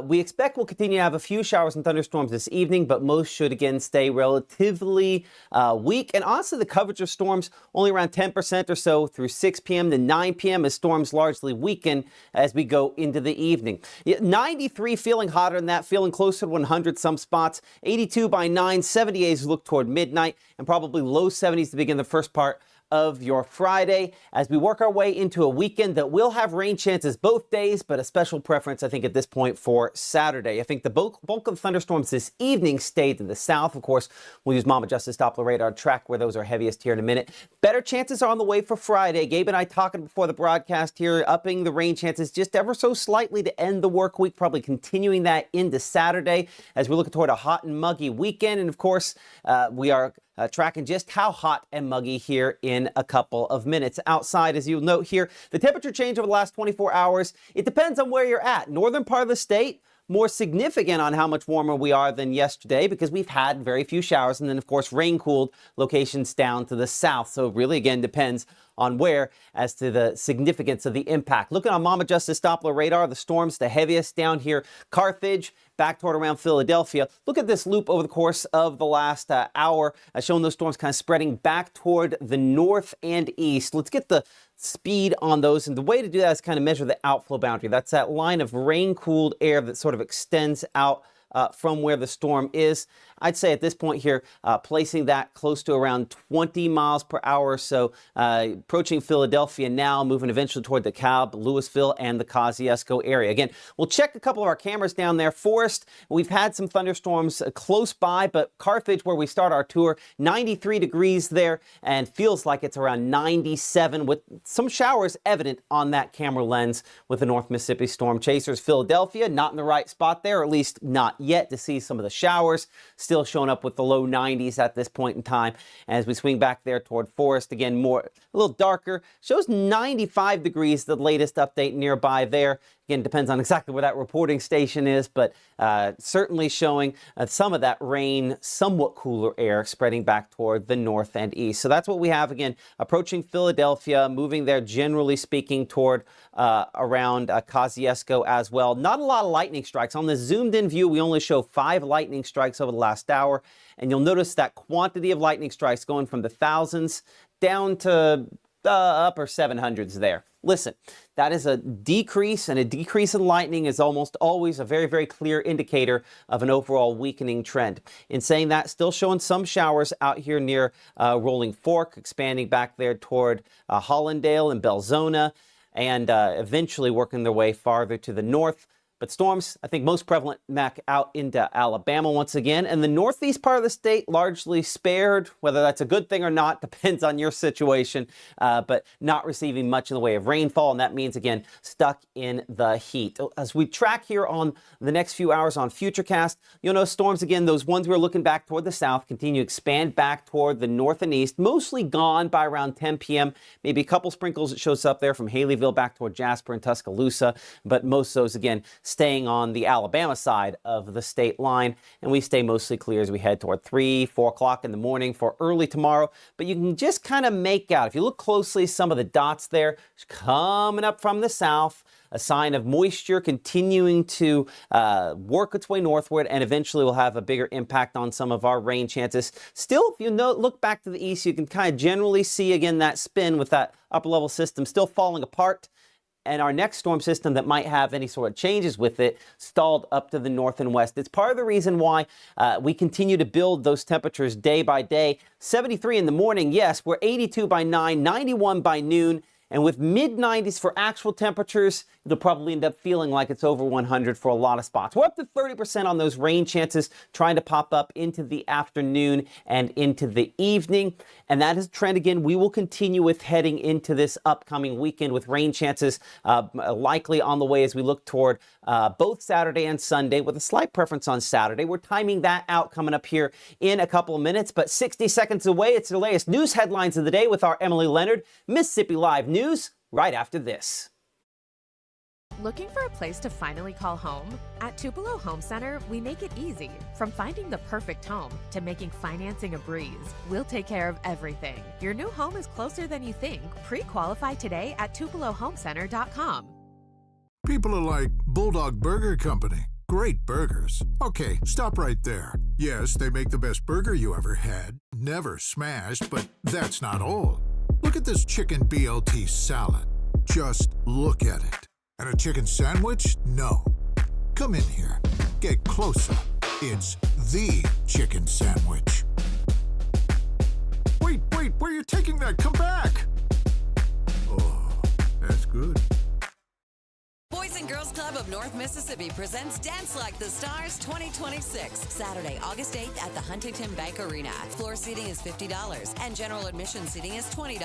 We expect we'll continue to have a few showers and thunderstorms this evening, but most should again stay relatively weak. And honestly, the coverage of storms only around 10% or so through 6 p.m. to 9 p.m. as storms largely weaken as we go into the evening. 93 feeling hotter than that, feeling closer to 100 some spots. 82 by 9, 78 as we look toward midnight, and probably low 70s to begin the first part of your Friday as we work our way into a weekend that will have rain chances both days, but a special preference, I think, at this point for Saturday. I think the bulk of the thunderstorms this evening stay to the south. Of course, we'll use Mama Justice Doppler radar to track where those are heaviest here in a minute. Better chances are on the way for Friday. Gabe and I talking before the broadcast here, upping the rain chances just ever so slightly to end the work week, probably continuing that into Saturday as we're looking toward a hot and muggy weekend. And of course, we are tracking just how hot and muggy here in a couple of minutes. Outside, as you'll note here, the temperature change over the last 24 hours, it depends on where you're at. Northern part of the state, more significant on how much warmer we are than yesterday because we've had very few showers, and then of course rain-cooled locations down to the south. So it really again depends on where as to the significance of the impact. Looking on Mama Justice Doppler radar, the storms the heaviest down here, Carthage, back toward around Philadelphia. Look at this loop over the course of the last hour, showing those storms kind of spreading back toward the north and east. Let's get the speed on those, and the way to do that is kind of measure the outflow boundary. That's that line of rain-cooled air that sort of extends out from where the storm is. I'd say at this point here, placing that close to around 20 miles per hour or so, approaching Philadelphia now, moving eventually toward DeKalb, Louisville, and the Kosciuszko area. Again, we'll check a couple of our cameras down there. Forest, we've had some thunderstorms close by, but Carthage, where we start our tour, 93 degrees there, and feels like it's around 97 with some showers evident on that camera lens with the North Mississippi storm chasers. Philadelphia, not in the right spot there, or at least not yet to see some of the showers. Still showing up with the low 90s at this point in time. As we swing back there toward Forest, again, a little darker. Shows 95 degrees, the latest update nearby there. Again, depends on exactly where that reporting station is, but certainly showing some of that rain, somewhat cooler air spreading back toward the north and east. So that's what we have, again, approaching Philadelphia, moving there, generally speaking, toward around Kosciuszko as well. Not a lot of lightning strikes. On the zoomed-in view, we only show 5 lightning strikes over the last hour, and you'll notice that quantity of lightning strikes going from the thousands down to upper 700s there. Listen, that is a decrease, and a decrease in lightning is almost always a very, very clear indicator of an overall weakening trend. In saying that, still showing some showers out here near Rolling Fork, expanding back there toward Hollandale and Belzona, and eventually working their way farther to the north. But storms, I think most prevalent back out into Alabama once again. And the northeast part of the state largely spared. Whether that's a good thing or not depends on your situation, but not receiving much in the way of rainfall. And that means, again, stuck in the heat. As we track here on the next few hours on Futurecast, you'll know storms, again, those ones we're looking back toward the south, continue to expand back toward the north and east, mostly gone by around 10 p.m. Maybe a couple sprinkles that shows up there from Haleyville back toward Jasper and Tuscaloosa. But most of those, again, staying on the Alabama side of the state line, and we stay mostly clear as we head toward 3, 4 o'clock in the morning for early tomorrow. But you can just kind of make out, if you look closely, some of the dots there coming up from the south, a sign of moisture continuing to work its way northward, and eventually will have a bigger impact on some of our rain chances. Still, if you look back to the east, you can kind of generally see again that spin with that upper level system still falling apart. And our next storm system that might have any sort of changes with it stalled up to the north and west. It's part of the reason why we continue to build those temperatures day by day. 73 in the morning, yes, we're 82 by 9, 91 by noon. And with mid-90s for actual temperatures, it'll probably end up feeling like it's over 100 for a lot of spots. We're up to 30% on those rain chances trying to pop up into the afternoon and into the evening. And that is a trend, again, we will continue with heading into this upcoming weekend with rain chances likely on the way as we look toward both Saturday and Sunday, with a slight preference on Saturday. We're timing that out coming up here in a couple of minutes, but 60 seconds away, it's the latest news headlines of the day with our Emily Leonard. Mississippi Live News right after this. Looking for a place to finally call home? At Tupelo Home Center, we make it easy. From finding the perfect home to making financing a breeze, we'll take care of everything. Your new home is closer than you think. Pre-qualify today at TupeloHomeCenter.com. People are like Bulldog Burger Company. Great burgers. Okay, stop right there. Yes, they make the best burger you ever had. Never smashed, but that's not all. Look at this chicken BLT salad. Just look at it. And a chicken sandwich? No. Come in here. Get closer. It's the chicken sandwich. Wait, where are you taking that? Come back! Oh, that's good. Boys and Girls Club of North Mississippi presents Dance Like the Stars 2026, Saturday, August 8th at the Huntington Bank Arena. Floor seating is $50 and general admission seating is $20.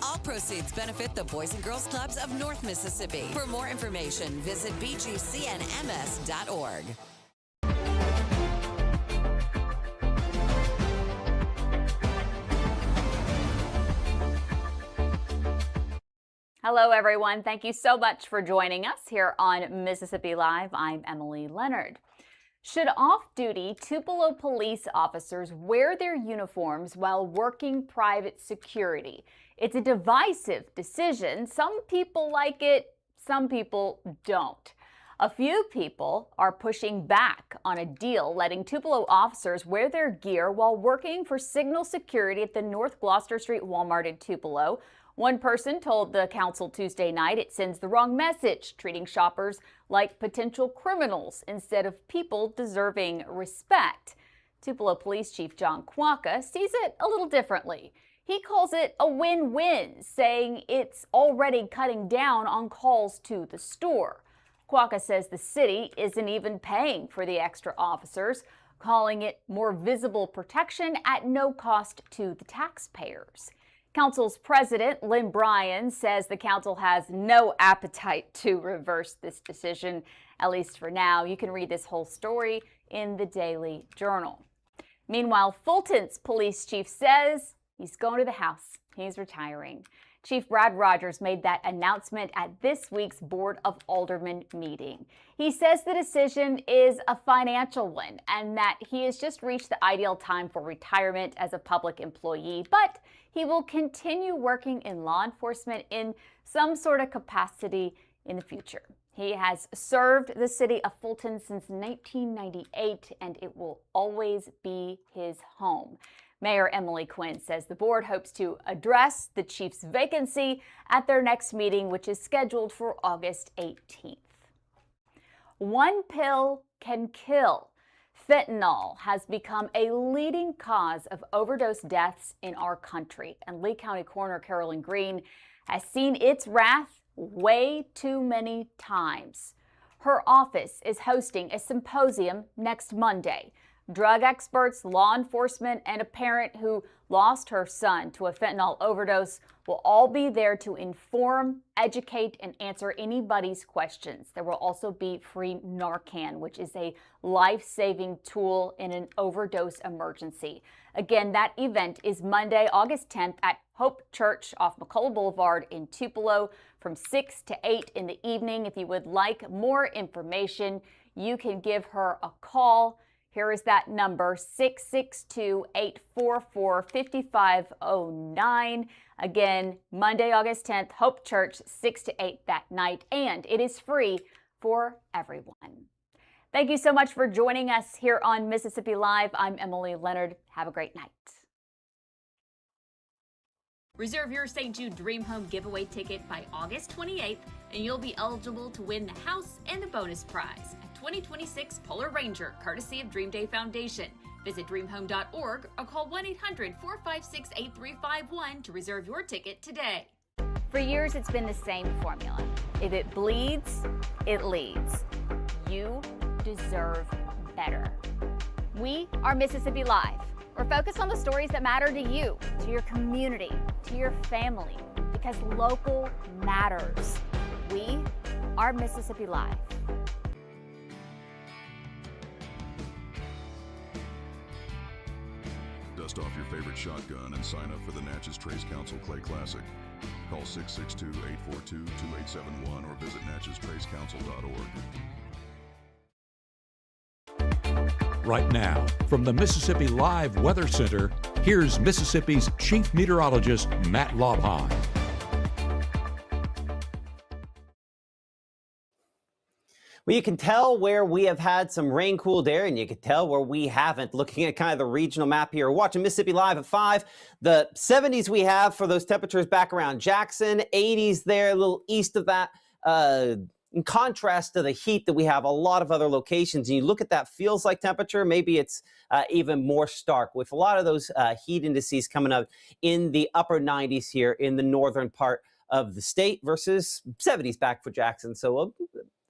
All proceeds benefit the Boys and Girls Clubs of North Mississippi. For more information, visit bgcnms.org. Hello, everyone. Thank you so much for joining us here on Mississippi Live. I'm Emily Leonard. Should off-duty Tupelo police officers wear their uniforms while working private security? It's a divisive decision. Some people like it, some people don't. A few people are pushing back on a deal letting Tupelo officers wear their gear while working for signal security at the North Gloucester Street Walmart in Tupelo. One person told the council Tuesday night it sends the wrong message, treating shoppers like potential criminals instead of people deserving respect. Tupelo Police Chief John Quokka sees it a little differently. He calls it a win-win, saying it's already cutting down on calls to the store. Quokka says the city isn't even paying for the extra officers, calling it more visible protection at no cost to the taxpayers. Council's president, Lynn Bryan, says the council has no appetite to reverse this decision, at least for now. You can read this whole story in the Daily Journal. Meanwhile, Fulton's police chief says he's going to the House. He's retiring. Chief Brad Rogers made that announcement at this week's Board of Aldermen meeting. He says the decision is a financial one and that he has just reached the ideal time for retirement as a public employee, but he will continue working in law enforcement in some sort of capacity in the future. He has served the city of Fulton since 1998, and it will always be his home. Mayor Emily Quinn says the board hopes to address the chief's vacancy at their next meeting, which is scheduled for August 18th. One pill can kill. Fentanyl has become a leading cause of overdose deaths in our country, and Lee County Coroner Carolyn Green has seen its wrath way too many times. Her office is hosting a symposium next Monday. Drug experts, law enforcement, and a parent who lost her son to a fentanyl overdose will all be there to inform, educate, and answer anybody's questions. There will also be free Narcan, which is a life-saving tool in an overdose emergency. Again, that event is Monday, August 10th at Hope Church off McCullough Boulevard in Tupelo from 6 to 8 in the evening. If you would like more information, you can give her a call. Here is that number, 662-844-5509. Again, Monday, August 10th, Hope Church, 6 to 8 that night, and it is free for everyone. Thank you so much for joining us here on Mississippi Live. I'm Emily Leonard. Have a great night. Reserve your St. Jude Dream Home giveaway ticket by August 28th, and you'll be eligible to win the house and the bonus prize. 2026 Polar Ranger, courtesy of Dream Day Foundation. Visit dreamhome.org or call 1-800-456-8351 to reserve your ticket today. For years, it's been the same formula. If it bleeds, it leads. You deserve better. We are Mississippi Live. We're focused on the stories that matter to you, to your community, to your family, because local matters. We are Mississippi Live. Dust off your favorite shotgun and sign up for the Natchez Trace Council Clay Classic. Call 662-842-2871 or visit natcheztracecouncil.org. Right now, from the Mississippi Live Weather Center, here's Mississippi's Chief Meteorologist, Matt Laubheim. Well, you can tell where we have had some rain-cooled air, and you can tell where we haven't. Looking at kind of the regional map here, watching Mississippi Live at 5. The 70s we have for those temperatures back around Jackson, 80s there, a little east of that. In contrast to the heat that we have a lot of other locations, and you look at that feels like temperature, maybe it's even more stark with a lot of those heat indices coming up in the upper 90s here in the northern part of the state versus 70s back for Jackson. So a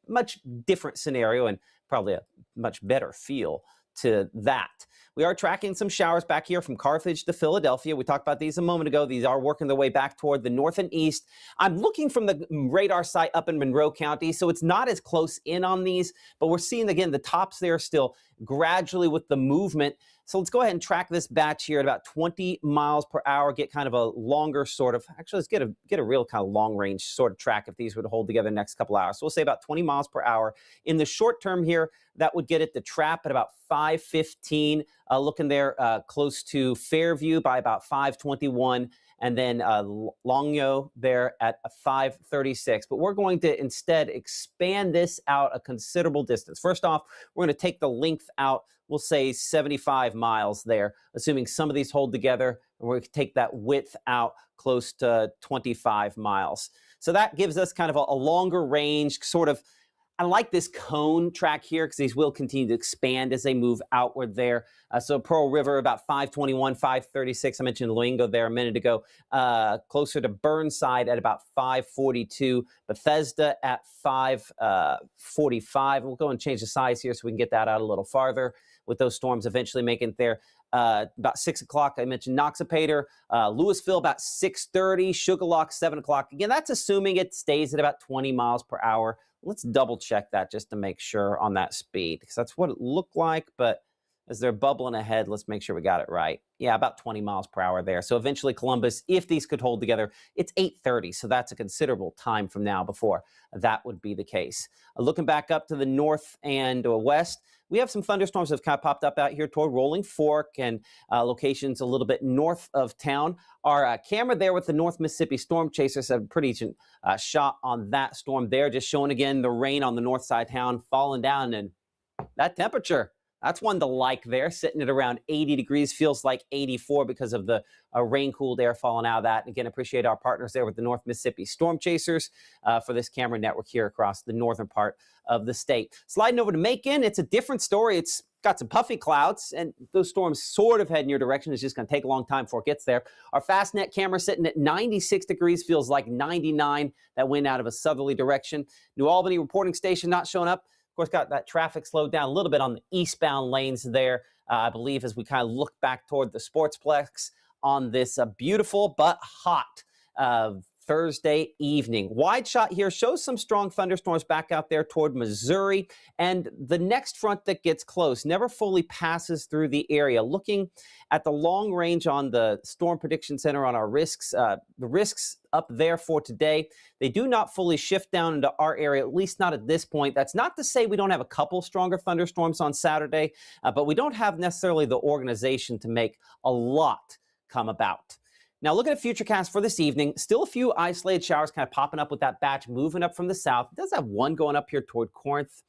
much different scenario and probably a much better feel to that. We are tracking some showers back here from Carthage to Philadelphia. We talked about these a moment ago. These are working their way back toward the north and east. I'm looking from the radar site up in Monroe County, so it's not as close in on these, but we're seeing, again, the tops there still gradually with the movement. So let's go ahead and track this batch here at about 20 miles per hour, get kind of a longer sort of, actually, let's get a real kind of long range sort of track if these would hold together the next couple hours. So we'll say about 20 miles per hour. In the short term here, that would get it to trap at about 5:15, looking there close to Fairview by about 5:21, and then Longyo there at 5:36. But we're going to instead expand this out a considerable distance. First off, we're going to take the length out, we'll say 75 miles there, assuming some of these hold together, and we're going to take that width out close to 25 miles. So that gives us kind of a longer range sort of. I like this cone track here because these will continue to expand as they move outward there. So Pearl River about 5:21, 5:36. I mentioned Luengo there a minute ago. Closer to Burnside at about 5:42. Bethesda at 5:45. We'll go and change the size here so we can get that out a little farther with those storms eventually making it there. About 6 o'clock, I mentioned Noxapater. Louisville about 6:30. Sugarlock 7 o'clock. Again, that's assuming it stays at about 20 miles per hour. Let's double check that just to make sure on that speed, because that's what it looked like, but as they're bubbling ahead, let's make sure we got it right. Yeah, about 20 miles per hour there. So eventually Columbus, if these could hold together, it's 8:30, so that's a considerable time from now before that would be the case. Looking back up to the north and west, we have some thunderstorms that have kind of popped up out here toward Rolling Fork and locations a little bit north of town. Our camera there with the North Mississippi Storm Chasers have a pretty decent shot on that storm there, just showing again the rain on the north side of town falling down, and that temperature. That's one to like there, sitting at around 80 degrees, feels like 84 because of the rain-cooled air falling out of that. And again, appreciate our partners there with the North Mississippi Storm Chasers for this camera network here across the northern part of the state. Sliding over to Macon, it's a different story. It's got some puffy clouds, and those storms sort of head in your direction. It's just going to take a long time before it gets there. Our Fastnet camera sitting at 96 degrees, feels like 99. That wind out of a southerly direction. New Albany reporting station not showing up. Of course, got that traffic slowed down a little bit on the eastbound lanes there, I believe, as we kind of look back toward the Sportsplex on this beautiful but hot Thursday evening. Wide shot here shows some strong thunderstorms back out there toward Missouri, and the next front that gets close never fully passes through the area. Looking at the long range on the Storm Prediction Center on our risks, the risks up there for today, they do not fully shift down into our area, at least not at this point. That's not to say we don't have a couple stronger thunderstorms on Saturday, but we don't have necessarily the organization to make a lot come about. Now, looking at Futurecast for this evening, still a few isolated showers kind of popping up with that batch moving up from the south. It does have one going up here toward Corinth.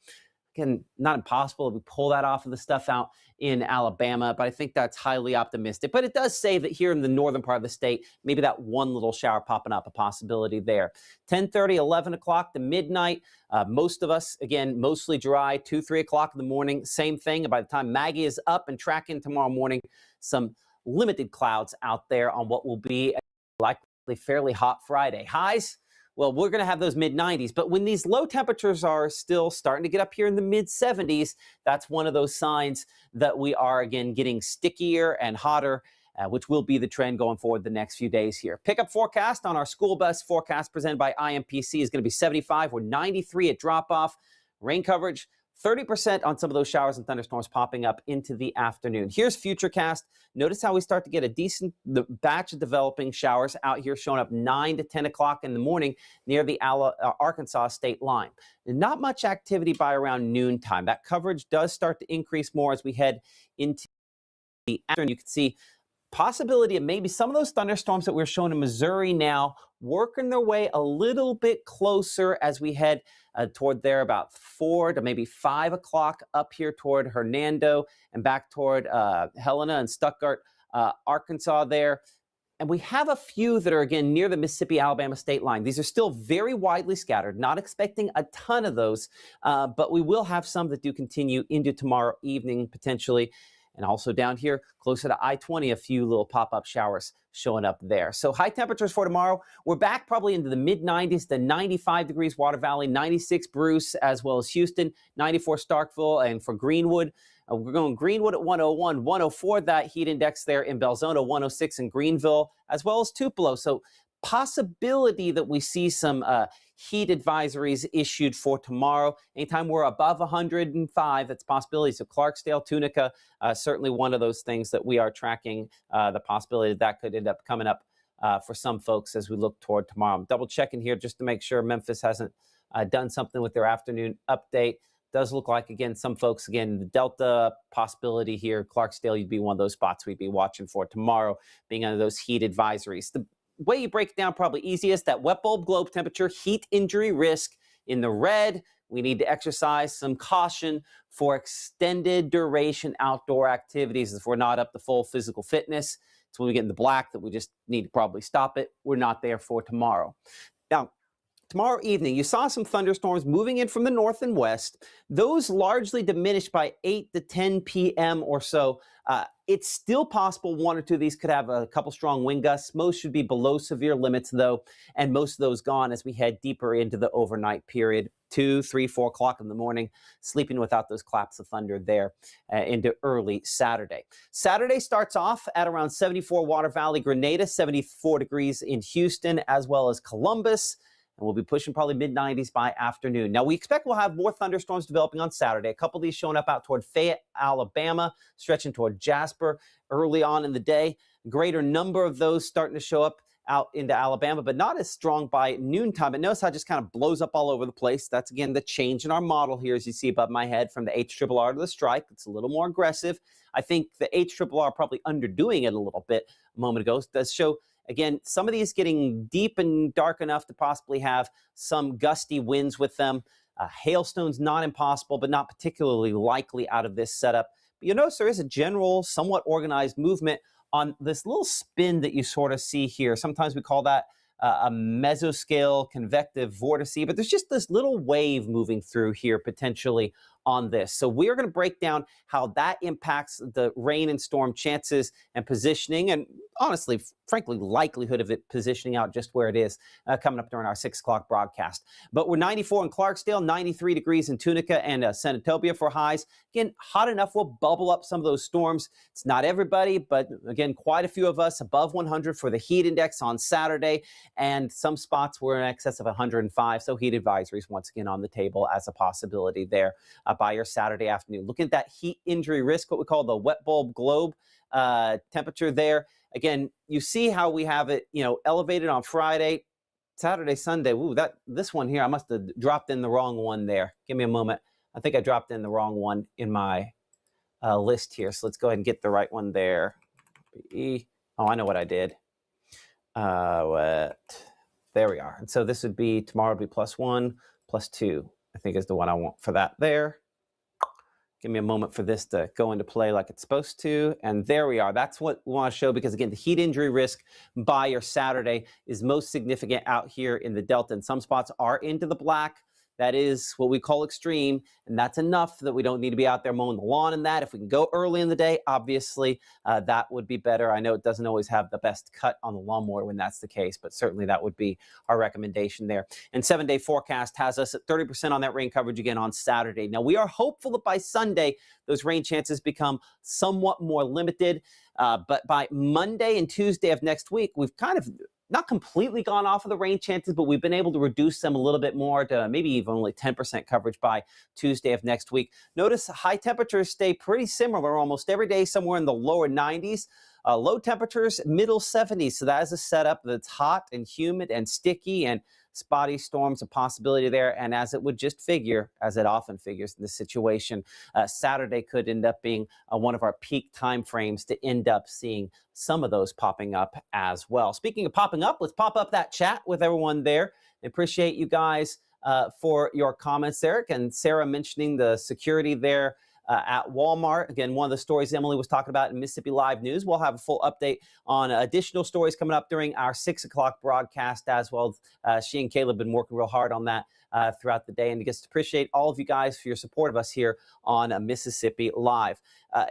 Again, not impossible if we pull that off of the stuff out in Alabama, but I think that's highly optimistic. But it does say that here in the northern part of the state, maybe that one little shower popping up, a possibility there. 10:30, 11 o'clock to midnight. Most of us, again, mostly dry. 2, 3 o'clock in the morning, same thing. And by the time Maggie is up and tracking tomorrow morning, some limited clouds out there on what will be a likely fairly hot Friday. Highs, well, we're going to have those mid-90s, but when these low temperatures are still starting to get up here in the mid-70s, that's one of those signs that we are, again, getting stickier and hotter, which will be the trend going forward the next few days here. Pickup forecast on our school bus forecast presented by IMPC is going to be 75. We're 93 at drop-off. Rain coverage, 30% on some of those showers and thunderstorms popping up into the afternoon. Here's Futurecast. Notice how we start to get a decent batch of developing showers out here showing up 9 to 10 o'clock in the morning near the Arkansas state line. Not much activity by around noontime. That coverage does start to increase more as we head into the afternoon. You can see possibility of maybe some of those thunderstorms that we're showing in Missouri now working their way a little bit closer as we head toward there about 4 to maybe 5 o'clock up here toward Hernando and back toward Helena and Stuttgart, Arkansas there. And we have a few that are, again, near the Mississippi-Alabama state line. These are still very widely scattered, not expecting a ton of those, but we will have some that do continue into tomorrow evening, potentially. And also down here, closer to I-20, a few little pop-up showers showing up there. So high temperatures for tomorrow. We're back probably into the mid-90s to 95 degrees Water Valley, 96 Bruce, as well as Houston, 94 Starkville, and for Greenwood, we're going Greenwood at 101, 104, that heat index there in Belzona, 106 in Greenville, as well as Tupelo. So possibility that we see some heat advisories issued for tomorrow. Anytime we're above 105, that's possibility. So Clarksdale, Tunica, certainly one of those things that we are tracking, the possibility that could end up coming up for some folks as we look toward tomorrow. I'm double checking here just to make sure Memphis hasn't done something with their afternoon update. Does look like, again, some folks, again, the Delta possibility here, Clarksdale, you'd be one of those spots we'd be watching for tomorrow, being under those heat advisories. The way you break it down probably easiest, that wet bulb globe temperature, heat injury risk in the red. We need to exercise some caution for extended duration outdoor activities if we're not up to full physical fitness. It's when we get in the black that we just need to probably stop it. We're not there for tomorrow. Now, tomorrow evening, you saw some thunderstorms moving in from the north and west. Those largely diminished by 8 to 10 p.m. or so. It's still possible one or two of these could have a couple strong wind gusts. Most should be below severe limits, though, and most of those gone as we head deeper into the overnight period, 2, 3, 4 o'clock in the morning, sleeping without those claps of thunder there into early Saturday. Saturday starts off at around 74 Water Valley, Grenada, 74 degrees in Houston, as well as Columbus. And we'll be pushing probably mid-90s by afternoon. Now, we expect we'll have more thunderstorms developing on Saturday. A couple of these showing up out toward Fayette, Alabama, stretching toward Jasper early on in the day. Greater number of those starting to show up out into Alabama, but not as strong by noontime. But notice how it just kind of blows up all over the place. That's, again, the change in our model here, as you see above my head, from the HRRR to the strike. It's a little more aggressive. I think the HRRR probably underdoing it a little bit a moment ago. It does show, again, some of these getting deep and dark enough to possibly have some gusty winds with them. Hailstones not impossible, but not particularly likely out of this setup. But you notice there is a general, somewhat organized movement on this little spin that you sort of see here. Sometimes we call that a mesoscale convective vortice, but there's just this little wave moving through here potentially on this. So we are going to break down how that impacts the rain and storm chances and positioning, and honestly, frankly, likelihood of it positioning out just where it is coming up during our 6 o'clock broadcast. But we're 94 in Clarksdale, 93 degrees in Tunica and Senatobia for highs. Again, hot enough will bubble up some of those storms. It's not everybody, but again, quite a few of us above 100 for the heat index on Saturday, and some spots were in excess of 105. So heat advisories once again on the table as a possibility there by your Saturday afternoon. Looking at that heat injury risk, what we call the wet bulb globe temperature there. Again, you see how we have it, elevated on Friday, Saturday, Sunday. Ooh, this one here, I must have dropped in the wrong one there. Give me a moment. I think I dropped in the wrong one in my list here. So let's go ahead and get the right one there. Oh, I know what I did. There we are. And so this would be, tomorrow would be +1, +2, I think is the one I want for that there. Give me a moment for this to go into play like it's supposed to. And there we are. That's what we want to show because, again, the heat injury risk by your Saturday is most significant out here in the Delta. And some spots are into the black. That is what we call extreme, and that's enough that we don't need to be out there mowing the lawn and that. If we can go early in the day, obviously, that would be better. I know it doesn't always have the best cut on the lawnmower when that's the case, but certainly that would be our recommendation there. And 7-day forecast has us at 30% on that rain coverage again on Saturday. Now, we are hopeful that by Sunday, those rain chances become somewhat more limited, but by Monday and Tuesday of next week, we've kind of not completely gone off of the rain chances, but we've been able to reduce them a little bit more to maybe even only 10% coverage by Tuesday of next week. Notice high temperatures stay pretty similar almost every day, somewhere in the lower 90s. Low temperatures, middle 70s. So that is a setup that's hot and humid and sticky and spotty storms a possibility there. And as it would just figure, as it often figures in this situation, Saturday could end up being one of our peak time frames to end up seeing some of those popping up as well. Speaking of popping up, let's pop up that chat with everyone there. I appreciate you guys for your comments, Eric and Sarah, mentioning the security there at Walmart. Again, one of the stories Emily was talking about in Mississippi Live News. We'll have a full update on additional stories coming up during our 6 o'clock broadcast as well. She and Caleb have been working real hard on that throughout the day, and just appreciate all of you guys for your support of us here on Mississippi Live.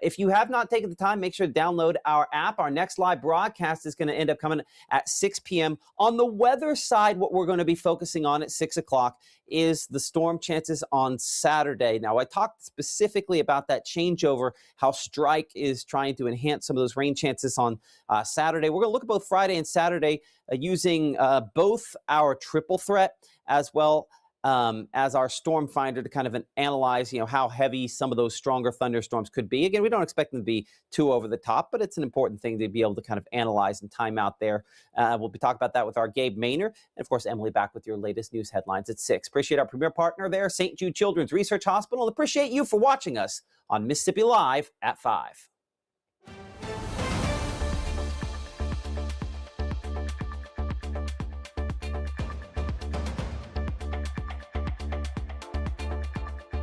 If you have not taken the time, make sure to download our app. Our next live broadcast is going to end up coming at 6 p.m. On the weather side, what we're going to be focusing on at 6 o'clock is the storm chances on Saturday. Now, I talked specifically about that changeover, how Strike is trying to enhance some of those rain chances on Saturday. We're going to look at both Friday and Saturday using both our triple threat as well as our storm finder to kind of analyze, how heavy some of those stronger thunderstorms could be. Again, we don't expect them to be too over the top, but it's an important thing to be able to kind of analyze and time out there. We'll be talking about that with our Gabe Maynard. And of course, Emily back with your latest news headlines at 6. Appreciate our premier partner there, St. Jude Children's Research Hospital. And appreciate you for watching us on Mississippi Live at 5.